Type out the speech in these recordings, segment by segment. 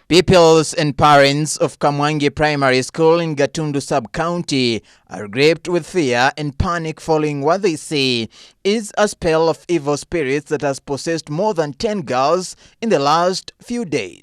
Pupils and parents of Kamwangi Primary School in Gatundu sub-county are gripped with fear and panic following what they say is a spell of evil spirits that has possessed more than 10 girls in the last few days.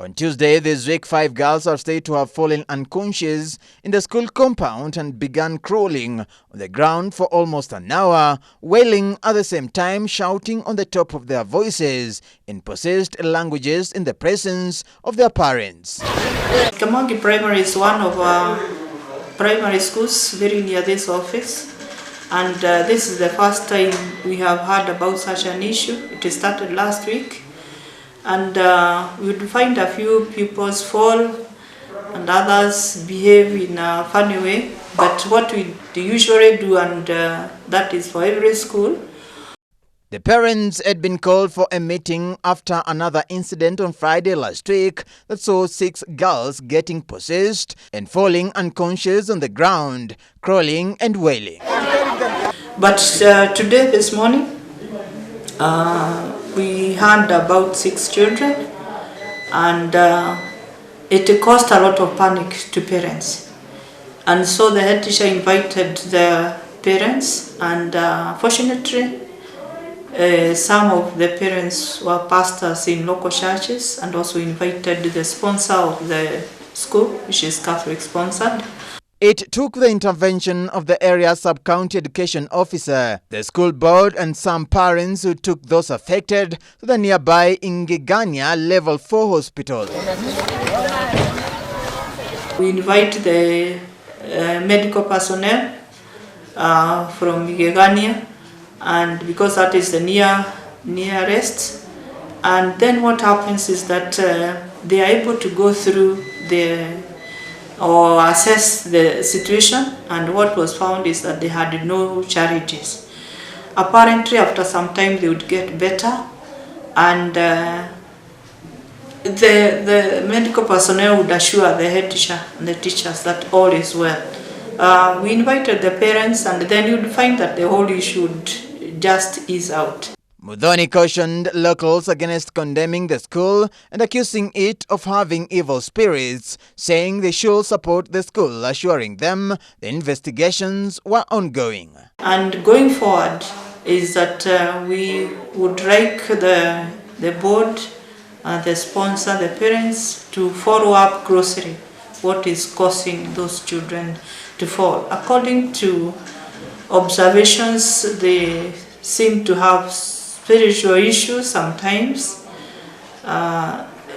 On Tuesday this week, 5 girls are said to have fallen unconscious in the school compound and began crawling on the ground for almost an hour, wailing at the same time, shouting on the top of their voices in possessed languages in the presence of their parents. Kamwangi Primary is one of our primary schools very near this office, and this is the first time we have heard about such an issue. It started last week. And we would find a few pupils fall and others behave in a funny way. But what we usually do, and that is for every school. The parents had been called for a meeting after another incident on Friday last week that saw 6 girls getting possessed and falling unconscious on the ground, crawling and wailing. But today, this morning, we had about 6 children, and it caused a lot of panic to parents. And so the head teacher invited the parents, and fortunately, some of the parents were pastors in local churches, and also invited the sponsor of the school, which is Catholic sponsored. It took the intervention of the area sub-county education officer, the school board, and some parents who took those affected to the nearby Ingigania Level 4 hospital. We invite the medical personnel from Ingigania, and because that is the nearest. And then what happens is that they are able to go through or assess the situation, and what was found is that they had no charities. Apparently, after some time, they would get better, and the medical personnel would assure the head teacher and the teachers that all is well. We invited the parents, and then you'd find that the whole issue would just ease out. Mudhoni cautioned locals against condemning the school and accusing it of having evil spirits, saying they should support the school, assuring them the investigations were ongoing. And going forward is that we would like the board, the sponsor, the parents to follow up closely what is causing those children to fall. According to observations, they seem to have spiritual issues sometimes.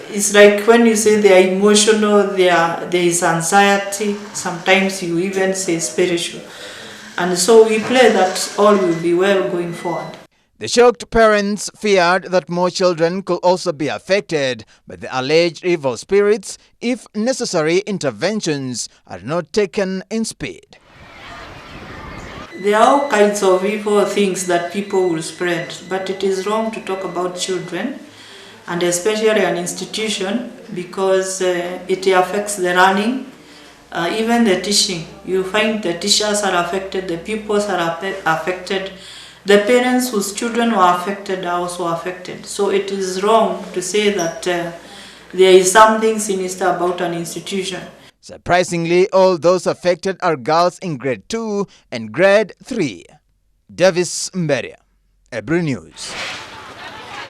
It's like when you say they are emotional, there is anxiety. Sometimes you even say spiritual. And so we pray that all will be well going forward. The shocked parents feared that more children could also be affected by the alleged evil spirits if necessary interventions are not taken in speed. There are all kinds of evil things that people will spread, but it is wrong to talk about children, and especially an institution, because it affects the learning, even the teaching. You find the teachers are affected, the pupils are affected, the parents whose children were affected are also affected. So it is wrong to say that there is something sinister about an institution. Surprisingly, all those affected are girls in grade 2 and grade 3. Davis, Mberia, Ebru News.